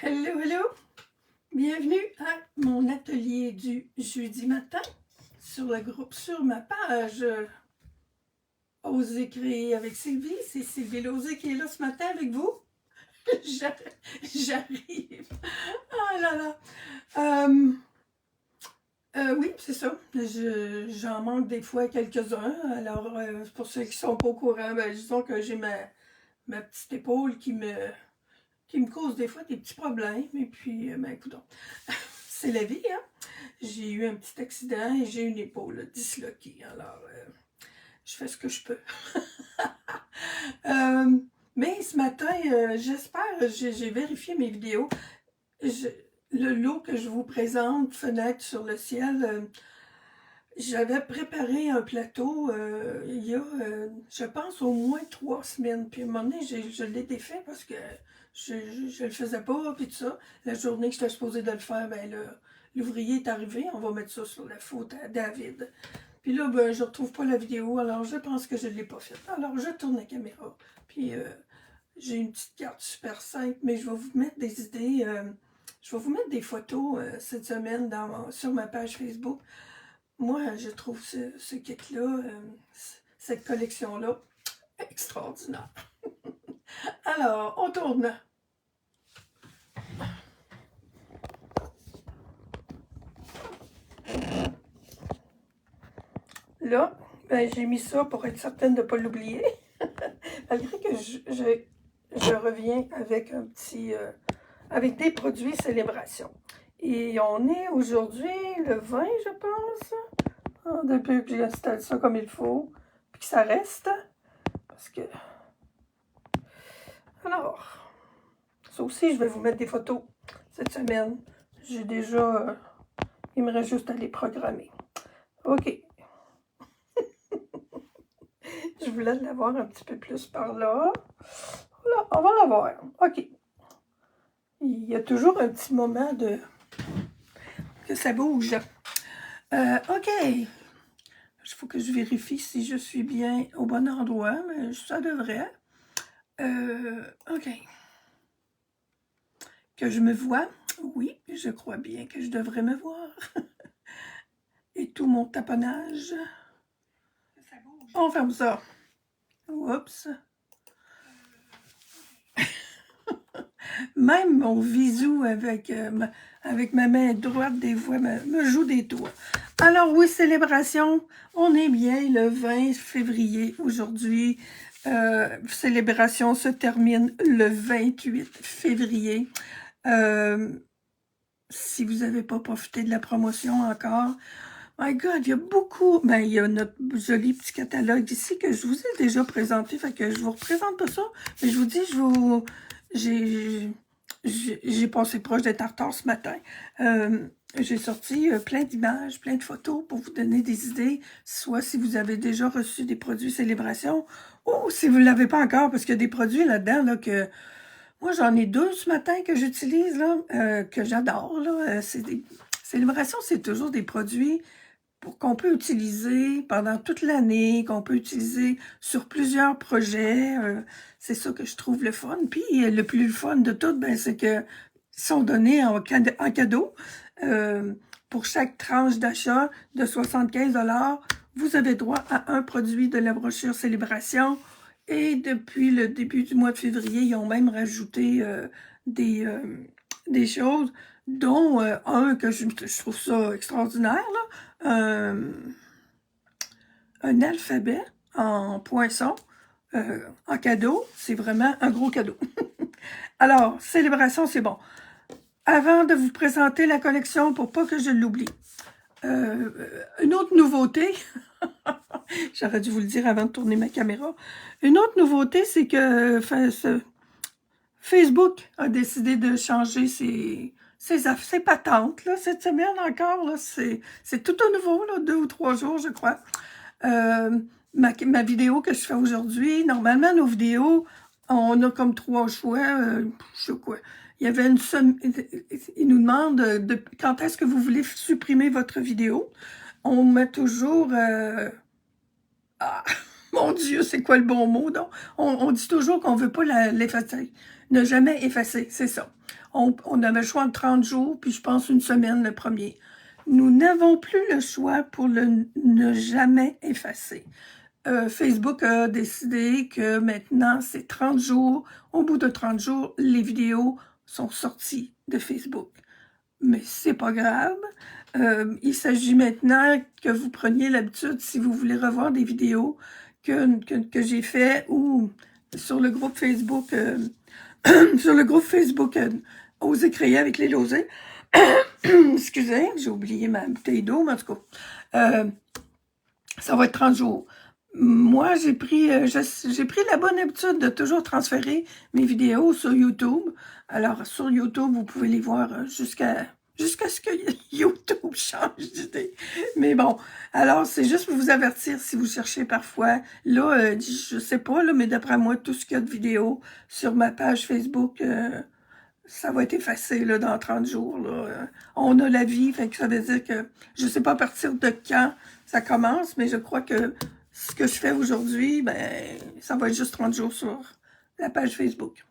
Hello, hello! Bienvenue à mon atelier du jeudi matin sur le groupe, sur ma page Oser créer avec Sylvie. C'est Sylvie Lauzé qui est là ce matin avec vous. J'arrive. Ah là là. Oui, c'est ça. J'en manque des fois quelques-uns. Alors, pour ceux qui sont pas au courant, disons que j'ai ma petite épaule qui me cause des fois des petits problèmes. Et puis, écoutons, c'est la vie, hein? J'ai eu un petit accident et j'ai une épaule disloquée. Alors, je fais ce que je peux. Mais ce matin, j'espère, j'ai vérifié mes vidéos. Le lot que je vous présente, Fenêtre sur le ciel, j'avais préparé un plateau il y a, je pense, au moins 3 semaines. Puis à un moment donné, je l'ai défait parce que je le faisais pas, puis tout ça. La journée que j'étais supposée de le faire, l'ouvrier est arrivé. On va mettre ça sur la faute à David. Puis là, je retrouve pas la vidéo, alors je pense que je l'ai pas faite. Alors, je tourne la caméra. Puis j'ai une petite carte super simple, mais je vais vous mettre des idées. Je vais vous mettre des photos cette semaine sur ma page Facebook. Moi, je trouve ce kit-là, cette collection-là, extraordinaire. Alors, on tourne. Là, j'ai mis ça pour être certaine de ne pas l'oublier. Malgré que je reviens avec un petit... avec des produits célébration. Et on est aujourd'hui le 20, je pense. Depuis que j'installe ça comme il faut, puis que ça reste. Parce que... Alors, ça aussi, je vais vous mettre des photos cette semaine. J'ai déjà... il me reste juste à les programmer. OK. Je voulais l'avoir un petit peu plus par là. Voilà, on va l'avoir. OK. Il y a toujours un petit moment que ça bouge. OK. Il faut que je vérifie si je suis bien au bon endroit, mais ça devrait. OK. Que je me vois? Oui, je crois bien que je devrais me voir. Et tout mon taponnage. On ferme ça. Oups. Même mon visou avec ma main droite, des fois, me joue des tours. Alors oui, célébration, on est bien le 20 février aujourd'hui. Célébration se termine le 28 février. Si vous n'avez pas profité de la promotion encore, my God, il y a beaucoup... il y a notre joli petit catalogue ici que je vous ai déjà présenté, fait que je vous représente pas ça, mais je vous dis, j'ai passé proche d'être en retard ce matin. J'ai sorti plein d'images, plein de photos pour vous donner des idées, soit si vous avez déjà reçu des produits célébration, ou si vous ne l'avez pas encore, parce qu'il y a des produits là-dedans là, que... Moi, j'en ai 2 ce matin que j'utilise, là, que j'adore. C'est des célébrations, c'est toujours des produits qu'on peut utiliser pendant toute l'année, qu'on peut utiliser sur plusieurs projets. C'est ça que je trouve le fun. Puis, le plus fun de tout, c'est qu'ils sont donnés en cadeau. Pour chaque tranche d'achat de 75 $, vous avez droit à un produit de la brochure Célébration. Et depuis le début du mois de février, ils ont même rajouté des choses, dont un que je trouve ça extraordinaire, là, un alphabet en poinçon en cadeau. C'est vraiment un gros cadeau. Alors, célébration, c'est bon. Avant de vous présenter la collection, pour pas que je l'oublie, une autre nouveauté, j'aurais dû vous le dire avant de tourner ma caméra. Une autre nouveauté, c'est que Facebook a décidé de changer ses patentes. Là, cette semaine encore, c'est tout à nouveau, là, 2 ou 3 jours, je crois. Ma vidéo que je fais aujourd'hui, normalement, nos vidéos, on a comme 3 choix. Je sais quoi. Il y avait il nous demande quand est-ce que vous voulez supprimer votre vidéo. On met toujours... Mon Dieu, c'est quoi le bon mot? Donc, on dit toujours qu'on veut pas l'effacer. Ne jamais effacer, c'est ça. On avait le choix de 30 jours, puis je pense une semaine le premier. Nous n'avons plus le choix pour le ne jamais effacer. Facebook a décidé que maintenant, c'est 30 jours. Au bout de 30 jours, les vidéos sont sorties de Facebook. Mais c'est pas grave. Il s'agit maintenant que vous preniez l'habitude, si vous voulez revoir des vidéos que j'ai fait ou sur le groupe Facebook, sur le groupe Facebook Oser créer avec les losés. Excusez, j'ai oublié ma bouteille d'eau, mais en tout cas, ça va être 30 jours. Moi, j'ai pris la bonne habitude de toujours transférer mes vidéos sur YouTube. Alors, sur YouTube, vous pouvez les voir jusqu'à ce que YouTube change d'idée. Mais bon, alors, c'est juste pour vous avertir si vous cherchez parfois. Là, je sais pas, là, mais d'après moi, tout ce qu'il y a de vidéos sur ma page Facebook, ça va être effacé là, dans 30 jours. Là. On a la vie, fait que ça veut dire que je sais pas à partir de quand ça commence, mais je crois que ce que je fais aujourd'hui, ben, ça va être juste 30 jours sur la page Facebook.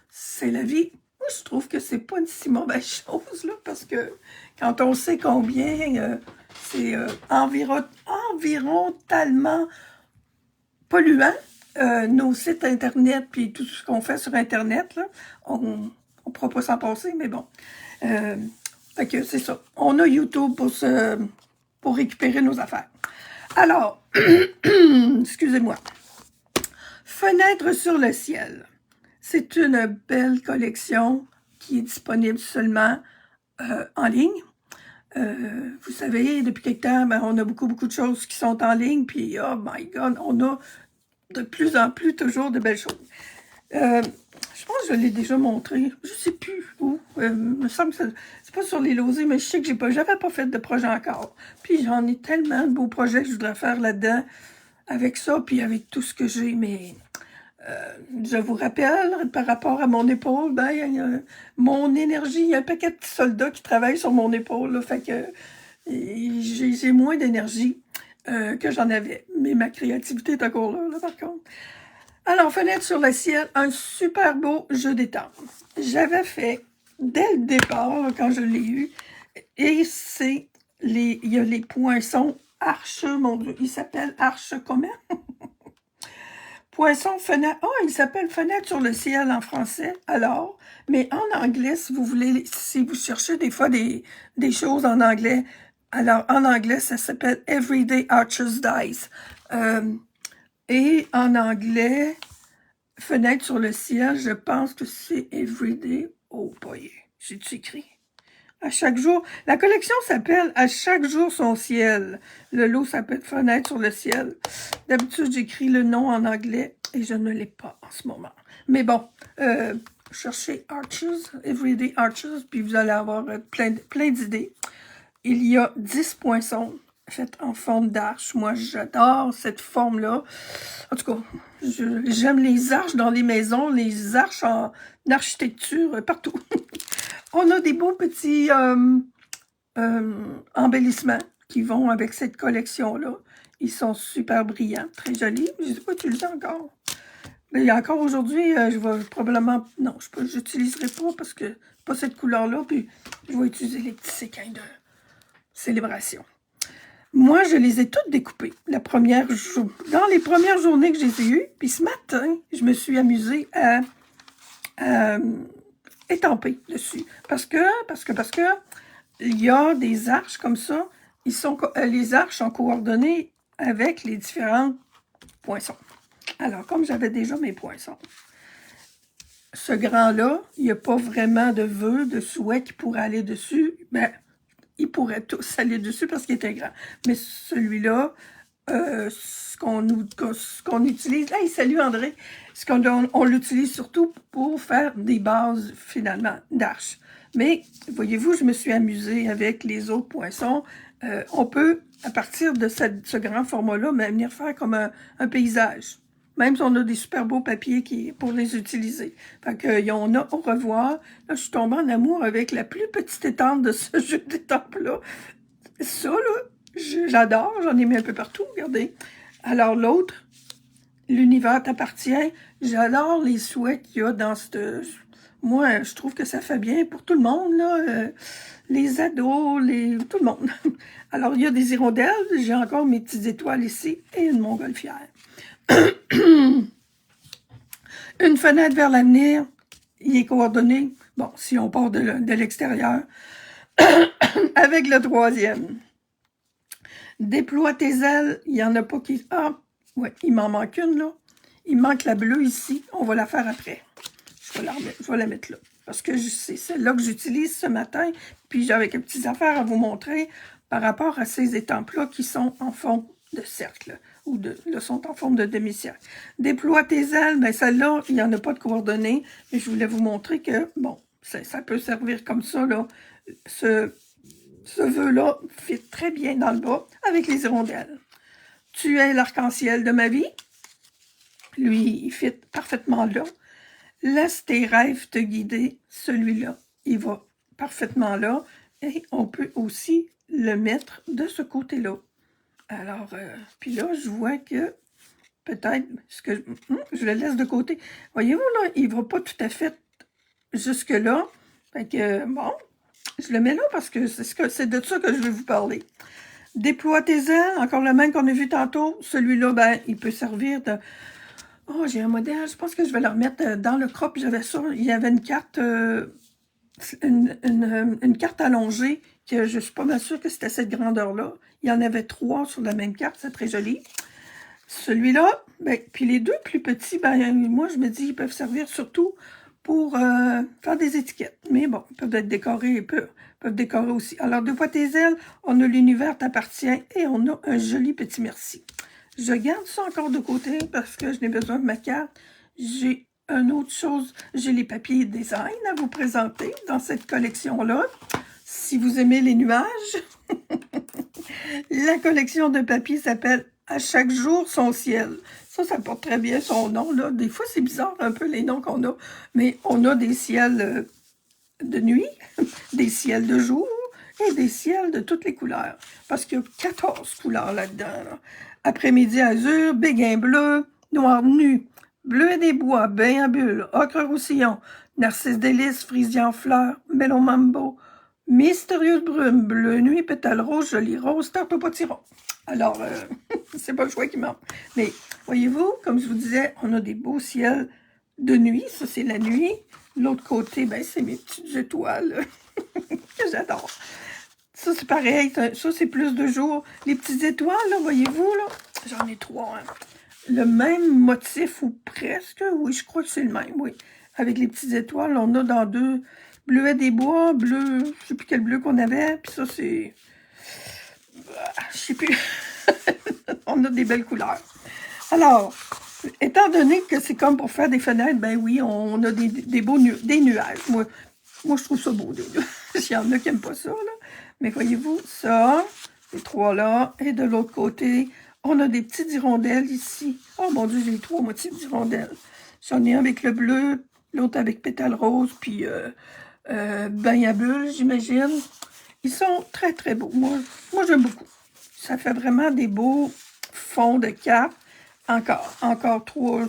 C'est la vie. Moi, je trouve que c'est pas une si mauvaise chose, là, parce que quand on sait combien c'est environnementalement polluant, nos sites Internet, puis tout ce qu'on fait sur Internet, là, on ne pourra pas s'en passer, mais bon. Fait que c'est ça. On a YouTube pour récupérer nos affaires. Alors, excusez-moi. Fenêtre sur le ciel. C'est une belle collection qui est disponible seulement en ligne. Vous savez, depuis quelque temps, ben, on a beaucoup de choses qui sont en ligne, puis oh my God, on a de plus en plus toujours de belles choses. Je pense que je l'ai déjà montré. Je sais plus où. Il me semble que c'est pas sur les losés, mais je sais que j'avais pas fait de projet encore. Puis j'en ai tellement de beaux projets que je voudrais faire là-dedans avec ça, puis avec tout ce que j'ai. Mais je vous rappelle, par rapport à mon épaule, ben, mon énergie, il y a un paquet de petits soldats qui travaillent sur mon épaule. Là, fait que j'ai moins d'énergie que j'en avais. Mais ma créativité est encore là par contre. Alors, Fenêtre sur le ciel, un super beau jeu d'étang. J'avais fait, dès le départ, là, quand je l'ai eu, et il y a les poinçons Arche, mon Dieu, il s'appelle Arche comment? Poisson fenêtre, il s'appelle Fenêtre sur le ciel en français, alors, mais en anglais, si vous cherchez des fois des choses en anglais, alors en anglais, ça s'appelle Everyday Archer's Dice. Et en anglais, Fenêtre sur le ciel, je pense que c'est Everyday. Oh boy, j'ai-tu écrit? À chaque jour. La collection s'appelle À chaque jour son ciel. Le lot s'appelle Fenêtre sur le ciel. D'habitude, j'écris le nom en anglais et je ne l'ai pas en ce moment. Mais bon, cherchez Arches, Everyday Arches, puis vous allez avoir plein d'idées. Il y a 10 poinçons faite en forme d'arche. Moi, j'adore cette forme-là. En tout cas, j'aime les arches dans les maisons, les arches en architecture, partout. On a des beaux petits embellissements qui vont avec cette collection-là. Ils sont super brillants, très jolis. Je ne les ai pas utilisés encore. Mais encore aujourd'hui, je vais probablement... Non, je n'utiliserai pas parce que pas cette couleur-là. Puis je vais utiliser les petits séquins de célébration. Moi, je les ai toutes découpées dans les premières journées que je les ai eues. Puis ce matin, je me suis amusée à étamper dessus. Parce que, il y a des arches comme ça. Les arches sont coordonnées avec les différents poinçons. Alors, comme j'avais déjà mes poinçons, ce grand-là, il n'y a pas vraiment de vœux, de souhaits qui pourraient aller dessus. Ben, ils pourraient tous aller dessus parce qu'il était grand. Mais celui-là, ce qu'on utilise... Hey, salut André! On l'utilise surtout pour faire des bases, finalement, d'arches. Mais, voyez-vous, je me suis amusée avec les autres poinçons. On peut, à partir de ce grand format-là, venir faire comme un paysage. Même si on a des super beaux papiers pour les utiliser. Fait que, on a au revoir. Là, je suis tombée en amour avec la plus petite étampe de ce jeu d'étampe-là. Ça, là, j'adore. J'en ai mis un peu partout, regardez. Alors, l'autre, l'univers t'appartient. J'adore les souhaits qu'il y a dans cette... Moi, je trouve que ça fait bien pour tout le monde, là. Les ados, tout le monde. Alors, il y a des hirondelles. J'ai encore mes petites étoiles ici et une montgolfière. Une fenêtre vers l'avenir. Il est coordonné. Bon, si on part de l'extérieur. Avec le troisième. Déploie tes ailes. Il n'y en a pas qui... Ah, ouais, il m'en manque une, là. Il manque la bleue ici. On va la faire après. Je vais la mettre là. Parce que c'est celle-là que j'utilise ce matin. Puis j'avais quelques petites affaires à vous montrer par rapport à ces étampes-là qui sont en forme de cercle. Ou sont en forme de demi-cercle. Déploie tes ailes. Bien, celle-là, il n'y en a pas de coordonnées. Mais je voulais vous montrer que, bon, ça peut servir comme ça, là. Ce vœu-là fit très bien dans le bas avec les hirondelles. Tu es l'arc-en-ciel de ma vie. Lui, il fit parfaitement là. Laisse tes rêves te guider. Celui-là, il va parfaitement là. Et on peut aussi le mettre de ce côté-là. Alors, puis là, je vois que peut-être, je le laisse de côté. Voyez-vous, là, il ne va pas tout à fait jusque-là. Fait que, bon, je le mets là parce que c'est de ça que je vais vous parler. Déploie tes ailes, encore le même qu'on a vu tantôt. Celui-là, ben, il peut servir de... Oh, j'ai un modèle, je pense que je vais le remettre dans le crop. J'avais ça, il y avait une carte, une carte allongée, que je suis pas mal sûre que c'était cette grandeur-là. Il y en avait 3 sur la même carte, c'est très joli. Celui-là, ben, puis les 2 plus petits, ben, moi, je me dis, ils peuvent servir surtout pour faire des étiquettes. Mais bon, ils peuvent être décorés, ils peuvent décorer aussi. Alors, déploie tes ailes, on a l'univers t'appartient et on a un joli petit merci. Je garde ça encore de côté parce que je n'ai besoin de ma carte. J'ai une autre chose, j'ai les papiers design à vous présenter dans cette collection-là. Si vous aimez les nuages, la collection de papiers s'appelle « À chaque jour, son ciel ». Ça porte très bien son nom, là. Des fois, c'est bizarre un peu les noms qu'on a, mais on a des ciels de nuit, des ciels de jour et des ciels de toutes les couleurs. Parce qu'il y a 14 couleurs là-dedans, là. Après-midi azur, béguin bleu, noir nu, bleu des bois, bain à bulles, ocre roussillon, narcisse délice, frisier en fleurs, melon mambo, mystérieuse brume, bleu nuit, pétale rose, joli rose, tarte au potiron. Alors, c'est pas le choix qui manque. Mais, voyez-vous, comme je vous disais, on a des beaux ciels de nuit. Ça, c'est la nuit. L'autre côté, ben, c'est mes petites étoiles que j'adore. Ça, c'est pareil. Ça, c'est plus de jour. Les petites étoiles, là, voyez-vous, là, j'en ai 3. Hein. Le même motif, ou presque. Oui, je crois que c'est le même, oui. Avec les petites étoiles, on a dans 2 bleuets des bois, bleu, je sais plus quel bleu qu'on avait. Puis ça, c'est... Je sais plus. On a des belles couleurs. Alors, étant donné que c'est comme pour faire des fenêtres, ben oui, on a des beaux des nuages. Moi, je trouve ça beau, des nuages. Il y en a qui n'aiment pas ça, là. Mais voyez-vous, ça, les 3 là, et de l'autre côté, on a des petites hirondelles ici. Oh mon Dieu, j'ai 3 motifs d'hirondelles. J'en ai un avec le bleu, l'autre avec pétale rose, puis bain à bulles, j'imagine. Ils sont très, très beaux. Moi j'aime beaucoup. Ça fait vraiment des beaux fonds de cartes. Encore 3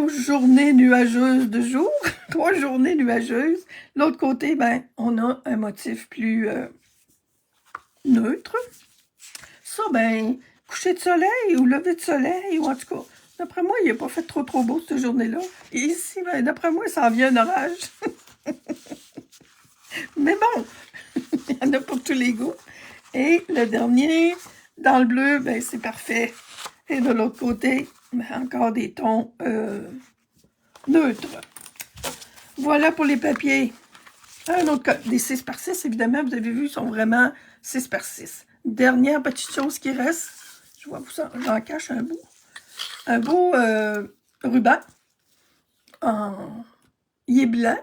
journées nuageuses de jour. 3 journées nuageuses. L'autre côté, ben, on a un motif plus neutre. Ça, ben, coucher de soleil ou lever de soleil, ou en tout cas, d'après moi, il n'a pas fait trop beau cette journée-là. Et ici, ben, d'après moi, ça en vient un orage. Mais bon, il y en a pour tous les goûts. Et le dernier, dans le bleu, ben, c'est parfait. Et de l'autre côté, ben, encore des tons neutres. Voilà pour les papiers. Un autre cas, des 6 par 6, évidemment, vous avez vu, sont vraiment 6 par 6. Dernière petite chose qui reste, je vois vous j'en cache un bout. Un beau ruban. Il est blanc.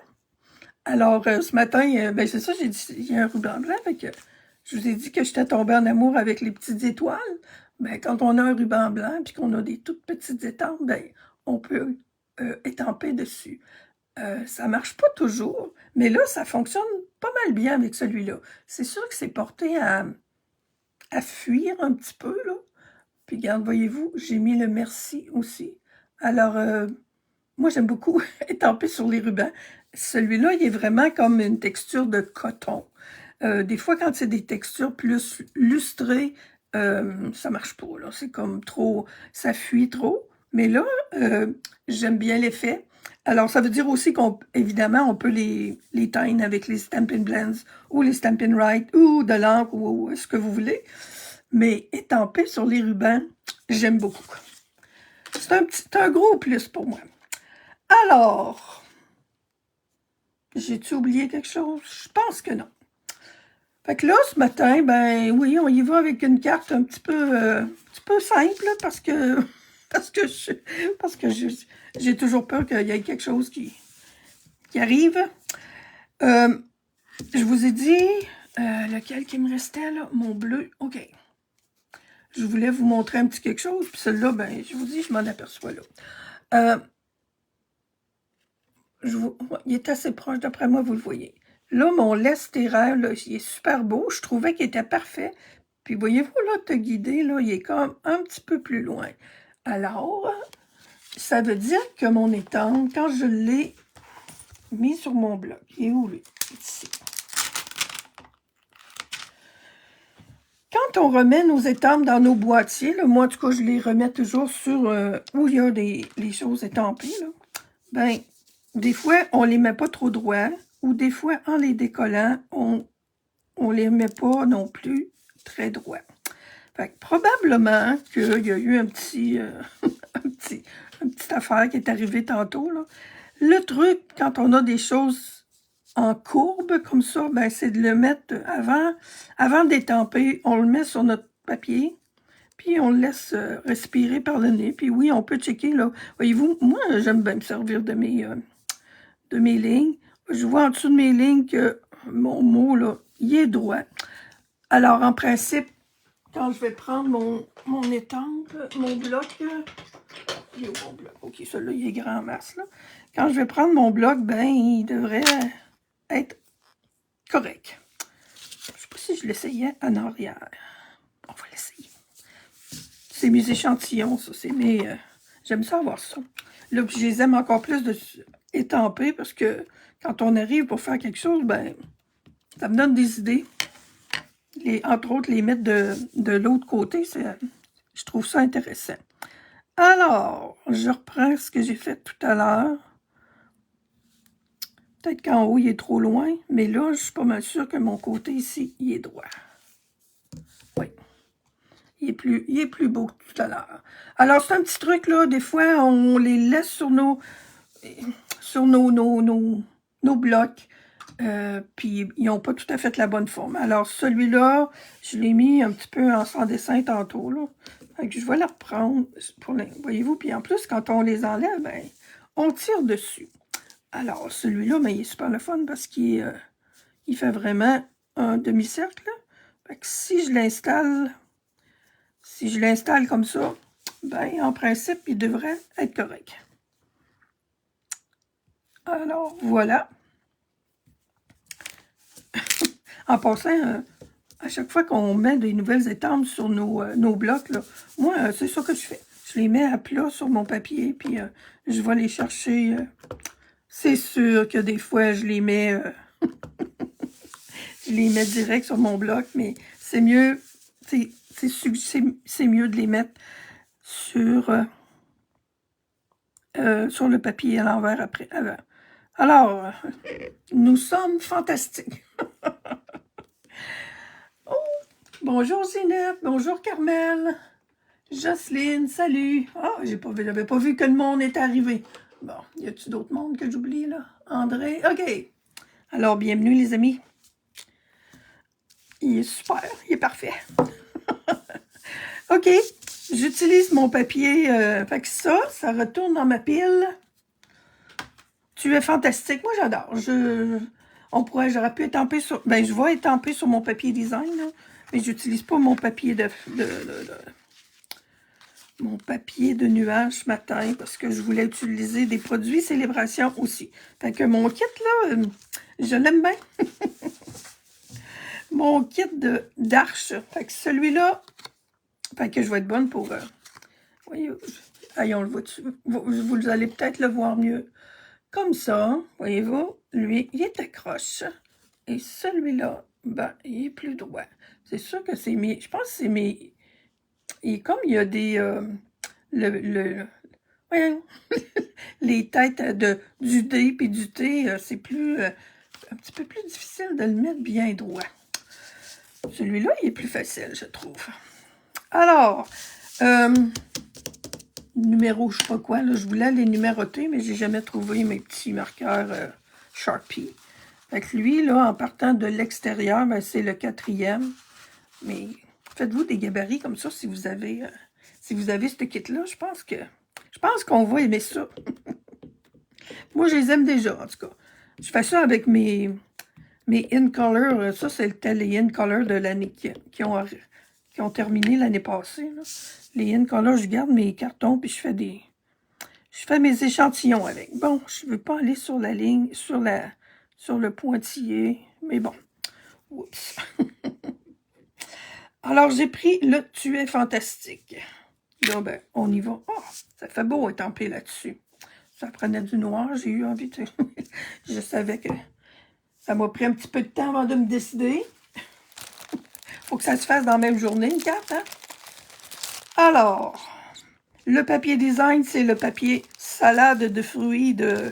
Alors, ce matin, ben c'est ça, j'ai dit, il y a un ruban blanc, fait que je vous ai dit que j'étais tombée en amour avec les petites étoiles. Ben, quand on a un ruban blanc, puis qu'on a des toutes petites étampes, ben, on peut étamper dessus. Ça marche pas toujours, mais là, ça fonctionne pas mal bien avec celui-là. C'est sûr que c'est porté à fuir un petit peu, là, Puis regarde, voyez-vous, j'ai mis le merci aussi. Alors, moi, j'aime beaucoup étamper sur les rubans. Celui-là, il est vraiment comme une texture de coton. Des fois, quand c'est des textures plus lustrées, ça marche pas, là. C'est comme trop, ça fuit trop. Mais là, j'aime bien l'effet. Alors, ça veut dire aussi qu'évidemment, on peut les teindre avec les Stampin' Blends ou les Stampin' Right ou de l'encre ou ce que vous voulez. Mais étamper sur les rubans, j'aime beaucoup. C'est un gros plus pour moi. Alors, j'ai-tu oublié quelque chose? Je pense que non. Fait que là, ce matin, ben oui, on y va avec une carte un petit peu simple parce que j'ai toujours peur qu'il y ait quelque chose qui arrive. Je vous ai dit lequel qui me restait là, mon bleu. OK. Je voulais vous montrer un petit quelque chose, puis celui-là, ben je vous dis, je m'en aperçois là. Il est assez proche, d'après moi, vous le voyez. Là, mon laisse terraire, là, il est super beau. Je trouvais qu'il était parfait. Puis, voyez-vous, là, te guider, là, il est comme un petit peu plus loin. Alors, ça veut dire que mon étampe, quand je l'ai mis sur mon bloc, il est où, lui? Ici. Quand on remet nos étampes dans nos boîtiers, là, moi, en tout cas, je les remets toujours sur où il y a les choses étampées, là. Ben, des fois, on les met pas trop droit, ou des fois, en les décollant, on les met pas non plus très droit. Fait que probablement qu'il y a eu un petit, une petite affaire qui est arrivée tantôt, là. Le truc, quand on a des choses en courbe comme ça, ben, c'est de le mettre avant d'étamper, on le met sur notre papier, puis on le laisse respirer par le nez. Puis oui, on peut checker, là. Voyez-vous, moi, j'aime bien me servir de mes lignes. Je vois en dessous de mes lignes que mon mot, là, il est droit. Alors, en principe, quand je vais prendre mon étampe, mon bloc, il est où mon bloc? OK, celui-là, il est grand en masse, là. Quand je vais prendre mon bloc, ben, il devrait être correct. Je ne sais pas si je l'essayais en arrière. On va l'essayer. C'est mes échantillons, ça. C'est mes... j'aime ça avoir ça. Là, puis je les aime encore plus de étamper parce que quand on arrive pour faire quelque chose, ben, ça me donne des idées. Entre autres, les mettre de l'autre côté, je trouve ça intéressant. Alors, je reprends ce que j'ai fait tout à l'heure. Peut-être qu'en haut, il est trop loin, mais là, je suis pas mal sûre que mon côté ici, il est droit. Oui. Il est plus beau que tout à l'heure. Alors, c'est un petit truc, là. Des fois, on les laisse sur nos blocs. Puis, ils n'ont pas tout à fait la bonne forme. Alors, celui-là, je l'ai mis un petit peu en sans dessin tantôt, là. Fait que je vais le reprendre. Voyez-vous, puis en plus, quand on les enlève, ben, on tire dessus. Alors, celui-là, ben, il est super le fun parce qu'il il fait vraiment un demi-cercle. Fait que si je l'installe comme ça, ben, en principe, il devrait être correct. Alors, voilà. En passant, à chaque fois qu'on met des nouvelles étampes sur nos blocs, là, moi, c'est ça que je fais. Je les mets à plat sur mon papier, puis je vais les chercher. C'est sûr que des fois, je les mets direct sur mon bloc, mais c'est mieux, c'est mieux de les mettre sur le papier à l'envers avant. Alors, nous sommes fantastiques. Oh, bonjour Zinette, bonjour Carmel, Jocelyne, salut. Ah, j'avais pas vu que le monde est arrivé. Bon, y a-tu d'autres mondes que j'oublie là? André, OK. Alors, bienvenue les amis. Il est super, il est parfait. OK, j'utilise mon papier. Fait que ça retourne dans ma pile. Tu es fantastique. Moi, j'adore. J'aurais pu étamper sur... Ben, je vais étamper sur mon papier design, là, mais j'utilise pas mon papier mon papier de nuage ce matin parce que je voulais utiliser des produits célébration aussi. Fait que mon kit, là, je l'aime bien. Mon kit d'arche. Fait que celui-là, Fait que je vais être bonne pour... voyez, on le voit dessus. Vous allez peut-être le voir mieux. Comme ça, voyez-vous, lui, il est accroche. Et celui-là, ben, il est plus droit. C'est sûr que c'est mes... Je pense que c'est mes... Et comme il y a des... voyons, les têtes du D et du T, c'est plus... un petit peu plus difficile de le mettre bien droit. Celui-là, il est plus facile, je trouve. Alors, numéro, je sais pas quoi, là, je voulais les numéroter, mais j'ai jamais trouvé mes petits marqueurs Sharpie. Fait que lui, là, en partant de l'extérieur, ben, c'est le 4e. Mais faites-vous des gabarits comme ça si vous avez ce kit-là. Je pense qu'on va aimer ça. Moi, je les aime déjà, en tout cas. Je fais ça avec mes In Color. Ça, c'était les In Color de l'année qui ont terminé l'année passée. Là. Les In Color, je garde mes cartons puis je fais mes échantillons avec. Bon, je ne veux pas aller sur la ligne, sur le pointillé, mais bon. Oups. Alors, j'ai pris le Tu es fantastique. Là, ben, on y va. Oh, ça fait beau étamper là-dessus. Ça prenait du noir, j'ai eu envie de... Je savais que ça m'a pris un petit peu de temps avant de me décider. Faut que ça se fasse dans la même journée, une carte, hein? Alors, le papier design, c'est le papier salade de fruits de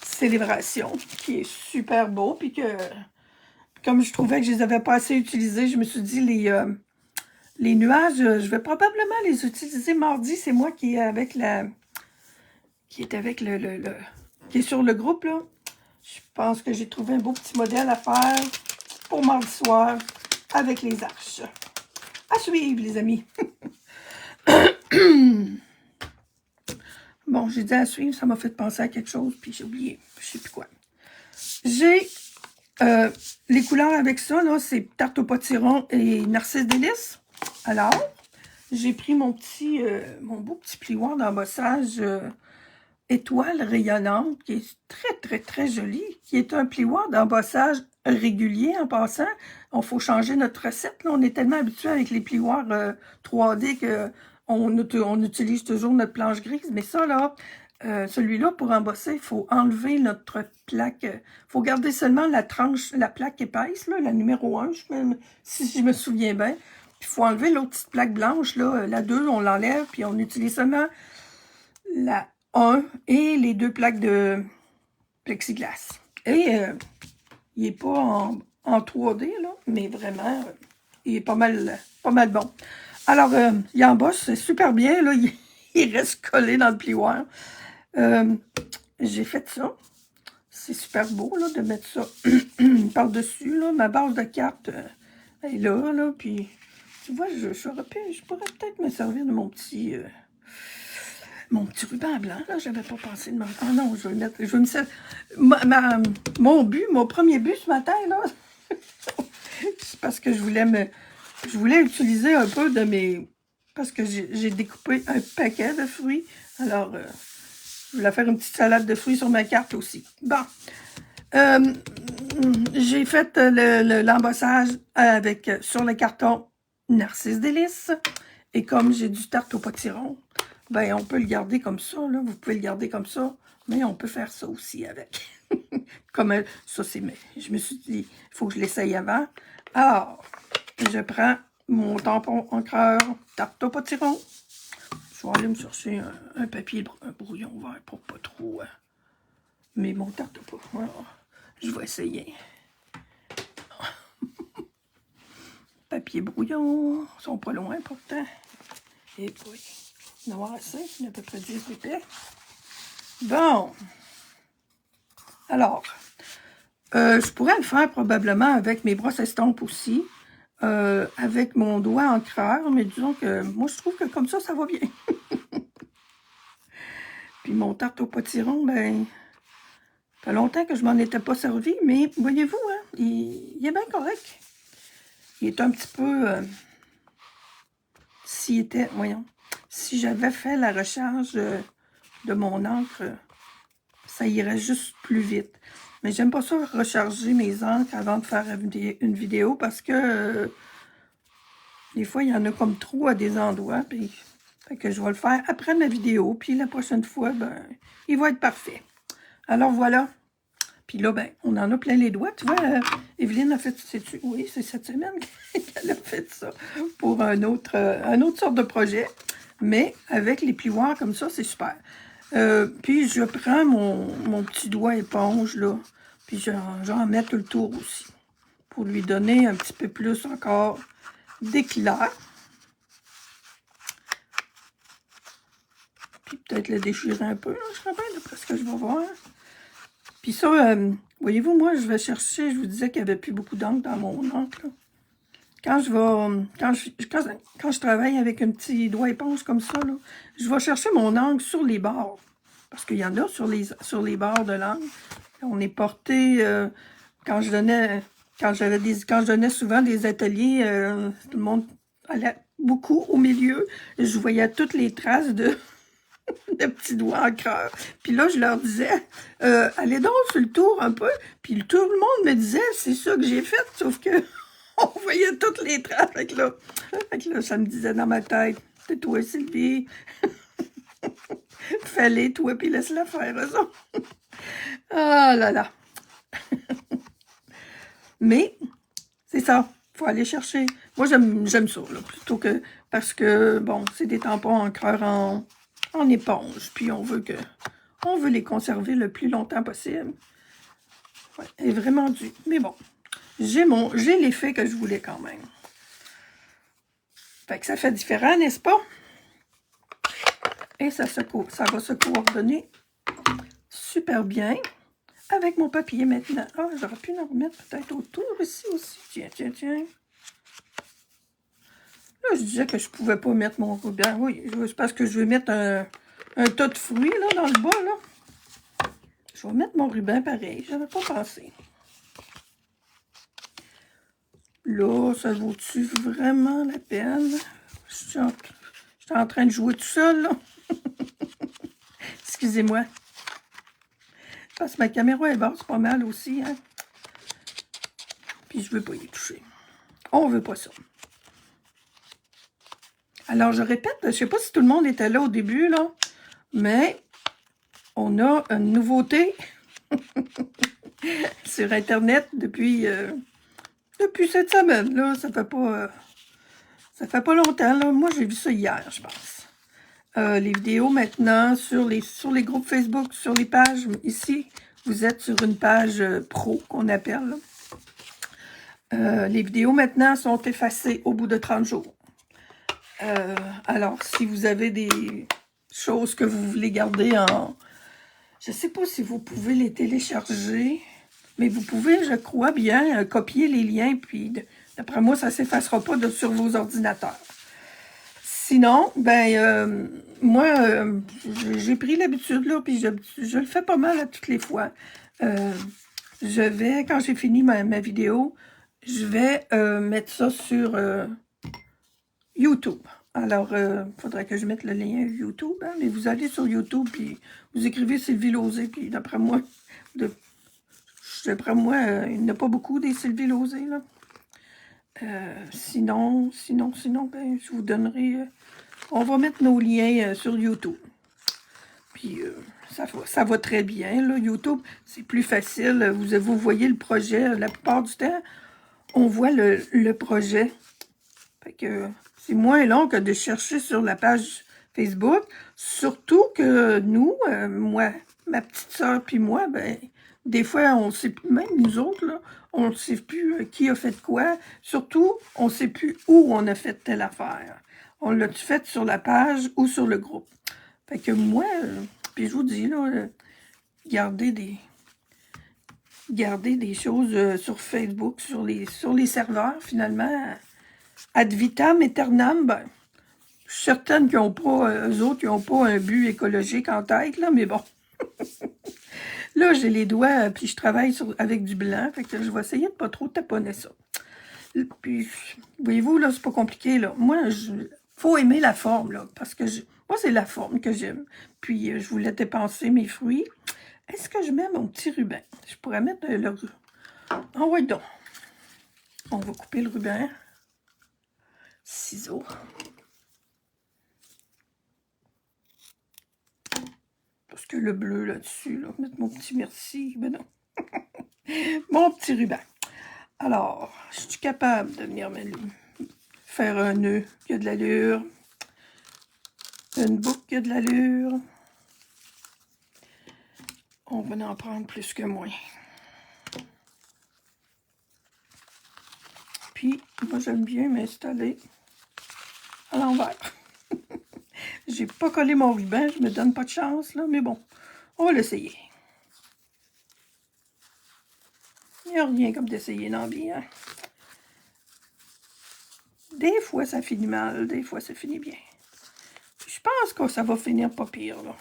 célébration, qui est super beau, puis que, comme je trouvais que je les avais pas assez utilisés, je me suis dit, les nuages, je vais probablement les utiliser mardi. C'est moi qui est avec qui est sur le groupe, là. Je pense que j'ai trouvé un beau petit modèle à faire pour mardi soir avec les arches. À suivre, les amis. Bon, j'ai dit à suivre, ça m'a fait penser à quelque chose, puis j'ai oublié, je sais plus quoi. J'ai les couleurs avec ça, là, c'est Tarte au potiron et Narcisse Délice. Alors, j'ai pris mon beau petit plioir d'embossage étoile rayonnante, qui est très, très, très joli, qui est un plioir d'embossage régulier en passant. Il faut changer notre recette. Là. On est tellement habitué avec les plioirs 3D qu'on utilise toujours notre planche grise. Mais ça, là, celui-là, pour embosser, il faut enlever notre plaque. Il faut garder seulement la plaque épaisse, là, la numéro 1, si je me souviens bien. Puis il faut enlever l'autre petite plaque blanche, là, la 2, on l'enlève, puis on utilise seulement la 1 et les 2 plaques de plexiglas. Et il n'est pas en 3D, là, mais vraiment, il est pas mal bon. Alors, il embosse, c'est super bien, là, il reste collé dans le plioir. J'ai fait ça. C'est super beau, là, de mettre ça par-dessus, là. Ma base de carte est là, puis, tu vois, je pourrais peut-être me servir de mon petit ruban blanc, là, j'avais pas pensé de ah non, je vais me servir. Mon premier but ce matin, là, c'est parce que je voulais utiliser un peu de mes, parce que j'ai découpé un paquet de fruits, alors, je voulais faire une petite salade de fruits sur ma carte aussi. Bon, j'ai fait l'embossage sur le carton Narcisse Délice, et comme j'ai du Tarte au potiron, ben, on peut le garder comme ça, là. Vous pouvez le garder comme ça, mais on peut faire ça aussi avec. Comme ça, c'est... Je me suis dit, il faut que je l'essaye avant. Alors, je prends mon tampon encreur Tarte au potiron. Je vais aller me chercher un papier, un brouillon vert pour pas trop... mais mon Tarte au potiron, je vais essayer. Papier brouillon, ils sont pas loin pourtant. Et puis... noir assez, il y a à peu près 10 épais. Bon. Alors, je pourrais le faire probablement avec mes brosses estampes aussi, avec mon doigt encreur, mais disons que moi, je trouve que comme ça va bien. Puis mon Tarte au potiron, ben, ça fait longtemps que je m'en étais pas servi, mais voyez-vous, hein, il est bien correct. Il est un petit peu... voyons, si j'avais fait la recharge de mon encre, ça irait juste plus vite. Mais j'aime pas ça, recharger mes encres avant de faire une vidéo, parce que Des fois, il y en a comme trop à des endroits, puis fait que je vais le faire après ma vidéo, puis la prochaine fois, ben, il va être parfait. Alors voilà. Puis là, ben, on en a plein les doigts. Tu vois, Evelyne a fait, oui, c'est cette semaine qu'elle a fait ça pour un autre sorte de projet. Mais avec les plioirs comme ça, c'est super. Puis je prends mon petit doigt éponge, là, puis j'en mets tout le tour aussi, pour lui donner un petit peu plus encore d'éclat. Puis peut-être le déchirer un peu, là, je serais bien, d'après ce que je vais voir. Puis ça, voyez-vous, moi, je vais chercher, je vous disais qu'il n'y avait plus beaucoup d'encre dans mon encre, là. Quand je travaille avec un petit doigt éponge comme ça, là, je vais chercher mon encre sur les bords. Parce qu'il y en a sur les bords de l'encre. On est porté, quand je donnais souvent des ateliers, tout le monde allait beaucoup au milieu. Je voyais toutes les traces de petits doigts encreurs. Puis là, je leur disais, allez donc sur le tour un peu. Puis tout le monde me disait, c'est ça que j'ai fait, sauf que on voyait toutes les traces. Fait que là, ça me disait dans ma tête, c'est toi, Sylvie. Fallait, toi, puis laisse-la faire, ça. Ah là là. Mais, c'est ça. Faut aller chercher. Moi, j'aime ça, là, plutôt que... Parce que, bon, c'est des tampons encreurs en éponge. Puis on veut les conserver le plus longtemps possible. Ouais, est vraiment dû. Mais bon, j'ai l'effet que je voulais quand même. Fait que ça fait différent, n'est-ce pas? Et ça va se coordonner super bien avec mon papier maintenant. Ah, j'aurais pu en remettre peut-être autour ici aussi. Tiens, tiens, tiens. Là, je disais que je pouvais pas mettre mon ruban. Oui, c'est parce que je vais mettre un tas de fruits là, dans le bas. Là. Je vais mettre mon ruban pareil. Je n'avais pas pensé. Là, ça vaut-tu vraiment la peine? Je suis en train de jouer tout seul, là. Excusez-moi. Parce que ma caméra est basse pas mal aussi, hein. Puis je veux pas y toucher. On veut pas ça. Alors, je répète, je sais pas si tout le monde était là au début, là, mais on a une nouveauté sur Internet depuis cette semaine, là. Ça fait pas longtemps, là. Moi, j'ai vu ça hier, je pense. Les vidéos maintenant sur les groupes Facebook, sur les pages. Ici, vous êtes sur une page pro qu'on appelle. Les vidéos maintenant sont effacées au bout de 30 jours. Alors, si vous avez des choses que vous voulez garder en... Je ne sais pas si vous pouvez les télécharger, mais vous pouvez, je crois bien, copier les liens, puis d'après moi, ça ne s'effacera pas sur vos ordinateurs. Sinon, ben, moi, j'ai pris l'habitude, là, puis je le fais pas mal à toutes les fois. Je vais, quand j'ai fini ma vidéo, je vais mettre ça sur YouTube. Alors, il faudrait que je mette le lien YouTube, hein, mais vous allez sur YouTube, puis vous écrivez Sylvie Lauzé, puis d'après moi, il n'y en a pas beaucoup des Sylvie Lauzé, là. Sinon, ben, je vous donnerai... on va mettre nos liens sur YouTube. Puis, ça va très bien, là. YouTube, c'est plus facile. Vous voyez le projet. La plupart du temps, on voit le projet. Fait que c'est moins long que de chercher sur la page Facebook. Surtout que nous, moi, ma petite soeur puis moi, ben, des fois, on sait plus, même nous autres, là, on ne sait plus qui a fait quoi. Surtout, on ne sait plus où on a fait telle affaire. On l'a-tu fait sur la page ou sur le groupe. Fait que moi, puis je vous dis, là, gardez des choses sur Facebook, sur les serveurs, finalement, ad vitam aeternam, ben, je suis certaine qu'ils n'ont pas, eux autres, ils n'ont pas un but écologique en tête, là, mais bon. Là, j'ai les doigts, puis je travaille avec du blanc, fait que je vais essayer de pas trop taponner ça. Puis, voyez-vous, là, c'est pas compliqué, là. Moi, faut aimer la forme, là, parce que moi, c'est la forme que j'aime. Puis, je voulais dépenser mes fruits. Est-ce que je mets mon petit ruban? Je pourrais mettre le... Ah ouais, donc. On va couper le ruban. ciseaux. Parce que le bleu là-dessus, là, mettre mon petit merci, ben non. Mon petit ruban. Alors, je suis capable de venir faire un nœud qui a de l'allure, une boucle qui a de l'allure. On va en prendre plus que moins. Puis, moi, j'aime bien m'installer à l'envers. J'ai pas collé mon ruban, je me donne pas de chance, là, mais bon, on va l'essayer. Il n'y a rien comme d'essayer dans la vie, hein. Des fois, ça finit mal, des fois, ça finit bien. Je pense que ça va finir pas pire, là.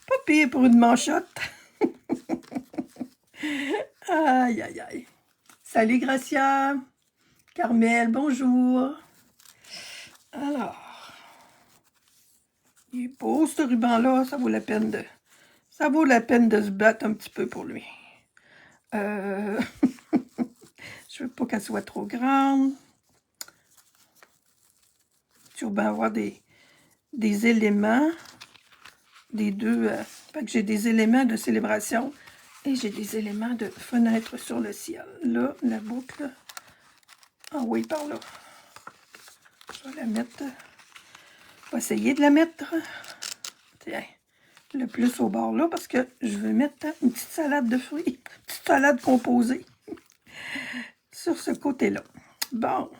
Pas pire pour une manchotte. Aïe, aïe, aïe. Salut, Gracia. Carmel, bonjour. Alors, il est beau, ce ruban-là. Ça vaut la peine de... Ça vaut la peine de se battre un petit peu pour lui. Je veux pas qu'elle soit trop grande. Tu vas avoir des éléments des deux. Fait que j'ai des éléments de célébration et j'ai des éléments de fenêtre sur le ciel. Là, la boucle. Ah oui, par là. Je vais la mettre. Je vais essayer de la mettre. Tiens, le plus au bord là parce que je veux mettre une petite salade de fruits. Une petite salade composée. Sur ce côté-là. Bon.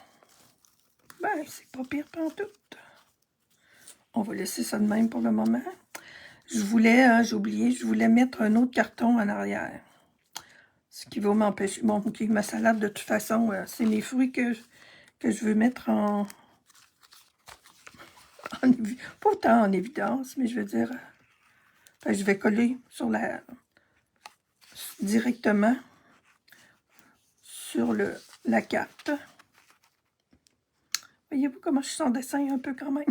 Ben, c'est pas pire pantoute. On va laisser ça de même pour le moment. Je voulais, j'ai oublié, je voulais mettre un autre carton en arrière. Ce qui va m'empêcher. Bon, ok, ma salade, de toute façon, c'est mes fruits que je veux mettre pas autant en évidence, mais je veux dire, je vais coller sur directement sur la carte. Voyez-vous comment je suis en dessin un peu quand même?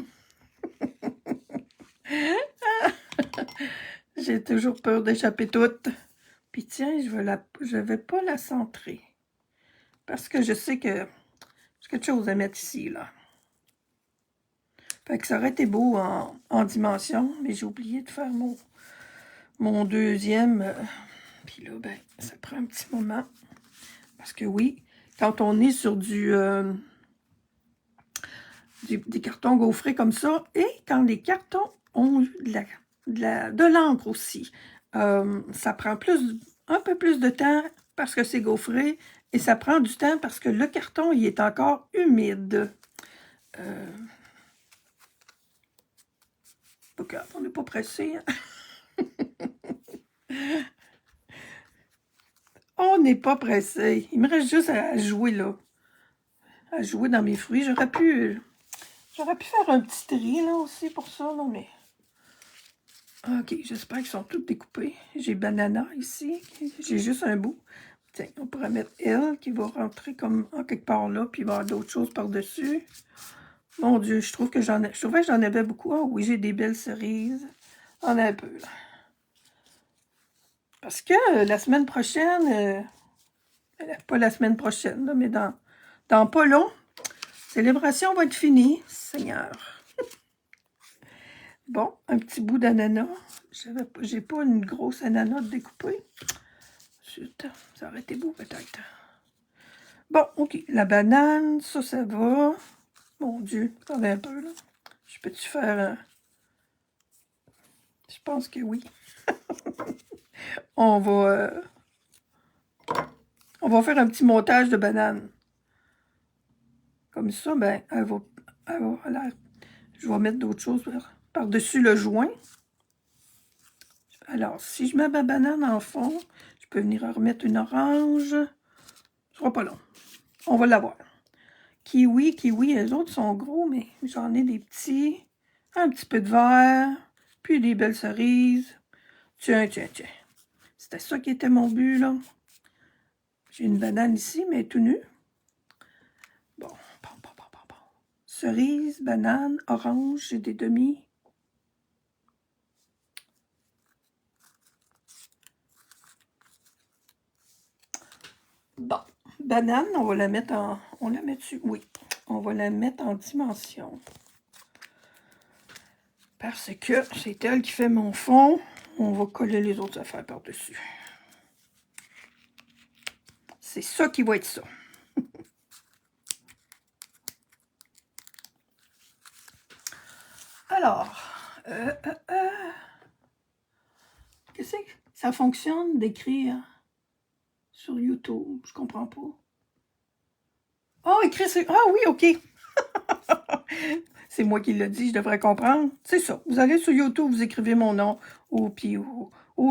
J'ai toujours peur d'échapper toute. Puis tiens, je vais pas la centrer. Parce que je sais que j'ai quelque chose à mettre ici, là. Fait que ça aurait été beau en dimension, mais j'ai oublié de faire mon deuxième. Puis là, ben, ça prend un petit moment. Parce que oui, quand on est sur des cartons gaufrés comme ça, et quand les cartons ont de l'encre aussi, ça prend un peu plus de temps parce que c'est gaufré, et ça prend du temps parce que le carton, il est encore humide. On n'est pas pressé. Hein? On n'est pas pressé. Il me reste juste à jouer là. À jouer dans mes fruits. J'aurais pu faire un petit tri là aussi pour ça, là, mais... Ok, j'espère qu'ils sont tous découpés. J'ai banana ici. J'ai juste un bout. Tiens, on pourrait mettre elle qui va rentrer comme en quelque part là, puis il va y avoir d'autres choses par-dessus. Mon Dieu, je trouvais que j'en avais beaucoup. Ah oui, j'ai des belles cerises. On a un peu, là. Parce que la semaine prochaine, pas la semaine prochaine, là, mais dans pas long, célébration va être finie, Seigneur. Bon, un petit bout d'ananas. J'ai pas une grosse ananas découpée. Ça aurait été beau peut-être. Bon, ok, la banane, ça va. Mon Dieu, ça va un peu, là. Je peux-tu faire... Je pense que oui. On va faire un petit montage de banane. Comme ça, ben, je vais mettre d'autres choses par-dessus le joint. Alors, si je mets ma banane en fond, je peux venir remettre une orange. Ce sera pas long. On va l'avoir. Kiwi, les autres sont gros, mais j'en ai des petits. Un petit peu de vert, puis des belles cerises. Tiens. C'était ça qui était mon but, là. J'ai une banane ici, mais tout nue. Bon. Cerise, banane, orange, j'ai des demi. Bon. banane, on va la mettre en... On la met dessus? Oui. On va la mettre en dimension. Parce que c'est elle qui fait mon fond. On va coller les autres affaires par-dessus. C'est ça qui va être ça. Alors, qu'est-ce que ça fonctionne d'écrire sur YouTube? Je comprends pas. Oh, écrire sur... Ah oui, OK. C'est moi qui l'ai dit, je devrais comprendre. C'est ça. Vous allez sur YouTube, vous écrivez mon nom ou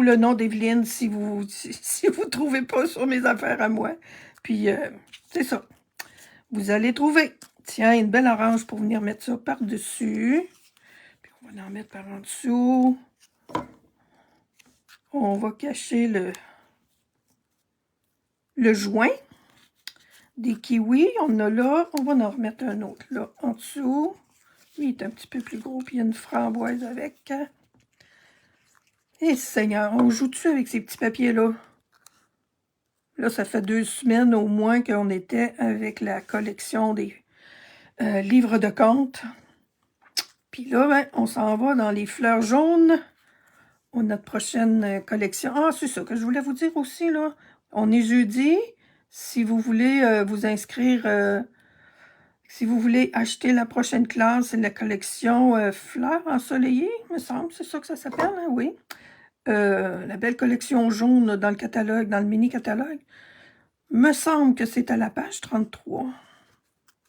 le nom d'Evelyne si vous ne trouvez pas sur mes affaires à moi. Puis, c'est ça. Vous allez trouver. Tiens, une belle orange pour venir mettre ça par-dessus. Puis, on va en mettre par en dessous. On va cacher le joint. Des kiwis, on en a là. On va en remettre un autre là, en dessous. Lui, il est un petit peu plus gros, puis il y a une framboise avec. Et Seigneur, on joue-tu avec ces petits papiers-là? Là, ça fait 2 semaines au moins qu'on était avec la collection des livres de contes. Puis là, ben, on s'en va dans les fleurs jaunes. On a notre prochaine collection. Ah, c'est ça que je voulais vous dire aussi, là. On est jeudi. Si vous voulez vous inscrire... si vous voulez acheter la prochaine classe, c'est la collection Fleurs ensoleillées, me semble, c'est ça que ça s'appelle, hein? Oui. La belle collection jaune dans le catalogue, dans le mini-catalogue. Me semble que c'est à la page 33,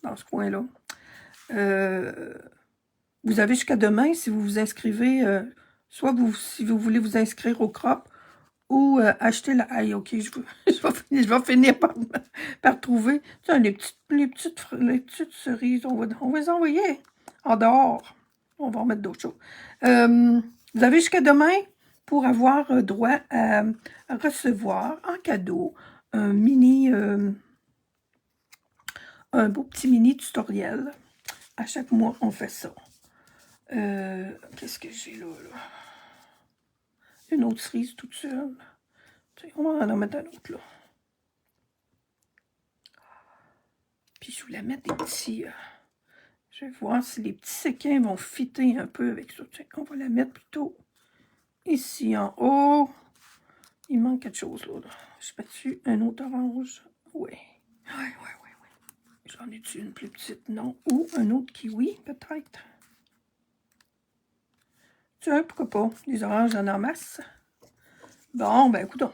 dans ce coin-là. Vous avez jusqu'à demain si vous vous inscrivez, soit si vous voulez vous inscrire au crop, ou acheter la... Aïe, OK, je vais finir par trouver. Tiens, les petites cerises, on va les envoyer en dehors. On va remettre d'autres choses. Vous avez jusqu'à demain pour avoir droit à recevoir en cadeau un beau petit mini tutoriel. À chaque mois, on fait ça. Qu'est-ce que j'ai là? Une autre cerise toute seule. On va en mettre un autre, là. Puis, je voulais mettre des petits... je vais voir si les petits séquins vont fitter un peu avec ça. Tiens, on va la mettre plutôt ici, en haut. Il manque quelque chose, là. Je mets dessus un autre orange. Oui. Oui. J'en ai-tu une plus petite? Non. Ou un autre kiwi, peut-être. Tiens, pourquoi pas? Les oranges en masse. Bon, ben, écoutons.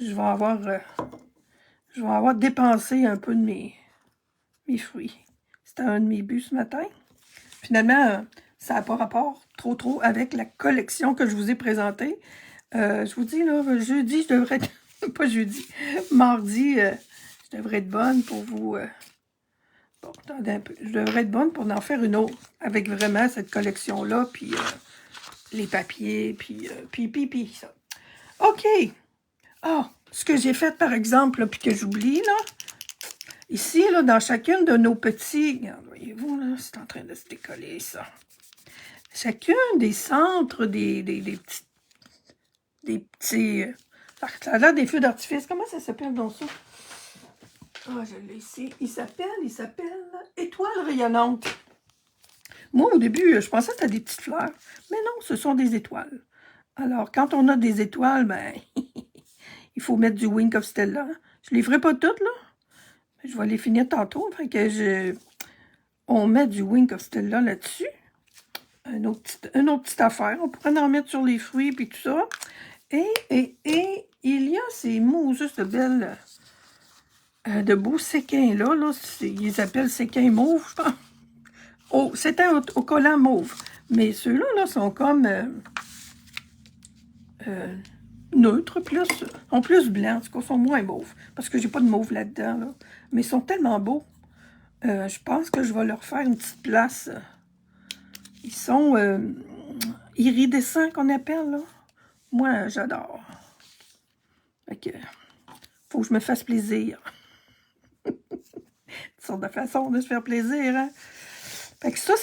Je vais avoir dépensé un peu de mes fruits. C'était un de mes buts ce matin. Finalement, ça n'a pas rapport trop avec la collection que je vous ai présentée. Je vous dis, là, jeudi, je devrais être... pas jeudi, mardi, je devrais être bonne pour vous... bon, attendez un peu. Je devrais être bonne pour en faire une autre avec vraiment cette collection-là, puis les papiers, puis ça. OK. Ah, ce que j'ai fait, par exemple, puis que j'oublie, là, ici, là, dans chacune de nos petits... Regarde, voyez-vous, là, c'est en train de se décoller, ça. Chacun des centres, des petits... ça a l'air des feux d'artifice. Comment ça s'appelle dans ça? Ah, je l'ai ici. Il s'appelle Étoile rayonnante. Moi, au début, je pensais que c'était des petites fleurs. Mais non, ce sont des étoiles. Alors, quand on a des étoiles, ben, il faut mettre du Wink of Stella. Je ne les ferai pas toutes, là. Je vais les finir tantôt. Fait que on met du Wink of Stella là-dessus. Une autre petite affaire. On pourrait en mettre sur les fruits et tout ça. Et il y a ces mots juste de belles... de beaux séquins-là. Là, ils appellent séquins mauves, je pense. Oh, c'était au collant mauve. Mais ceux-là là, sont comme... neutres, sont plus blancs, en tout cas, sont moins mauves, parce que j'ai pas de mauve là-dedans, là. Mais ils sont tellement beaux. Je pense que je vais leur faire une petite place. Ils sont iridescents, qu'on appelle, là. Moi, j'adore. Ok. Faut que je me fasse plaisir. Une sorte de façon de se faire plaisir, hein. Fait que ça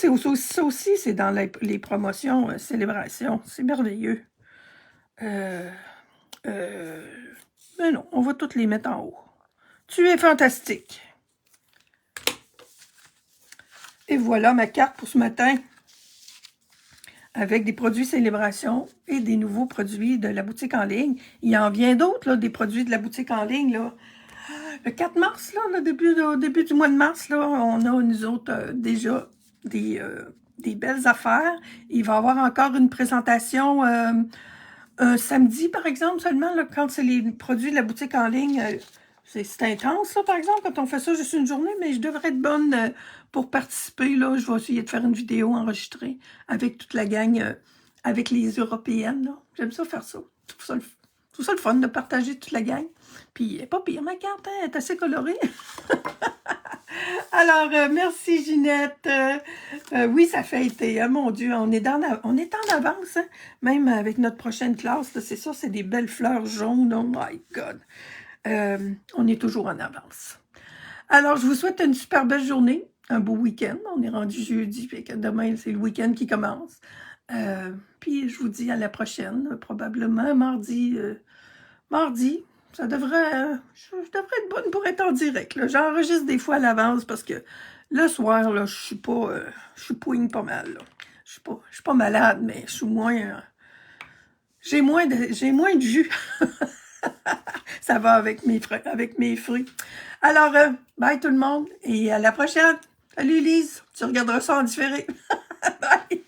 aussi, c'est dans les promotions, célébrations. C'est merveilleux. Mais non, on va toutes les mettre en haut. Tu es fantastique. Et voilà ma carte pour ce matin. Avec des produits célébration et des nouveaux produits de la boutique en ligne. Il y en vient d'autres, là, des produits de la boutique en ligne, là. Le 4 mars, là, au début du mois de mars, là, on a, nous autres, déjà des belles affaires. Il va y avoir encore une présentation un samedi, par exemple, seulement, là, quand c'est les produits de la boutique en ligne. C'est intense, là, par exemple, quand on fait ça juste une journée, mais je devrais être bonne pour participer, là. Je vais essayer de faire une vidéo enregistrée avec toute la gang, avec les Européennes, là. J'aime ça faire ça. Je trouve ça le fun de partager toute la gang. Puis, elle est pas pire, ma carte, hein, elle est assez colorée. Alors, merci Ginette. Oui, ça fait été, hein, mon Dieu, on est en avance, hein, même avec notre prochaine classe, c'est ça, c'est des belles fleurs jaunes, oh my God. On est toujours en avance. Alors, je vous souhaite une super belle journée, un beau week-end. On est rendu jeudi, puis demain, c'est le week-end qui commence. Puis, je vous dis à la prochaine, probablement mardi. Ça devrait, je devrais être bonne pour être en direct. J'enregistre des fois à l'avance parce que le soir, là, je suis pouigne pas mal. Là. Je suis pas malade, mais je suis moins, j'ai moins de jus. Ça va avec mes fruits. Alors, bye tout le monde et à la prochaine. Salut Lise, tu regarderas ça en différé. Bye.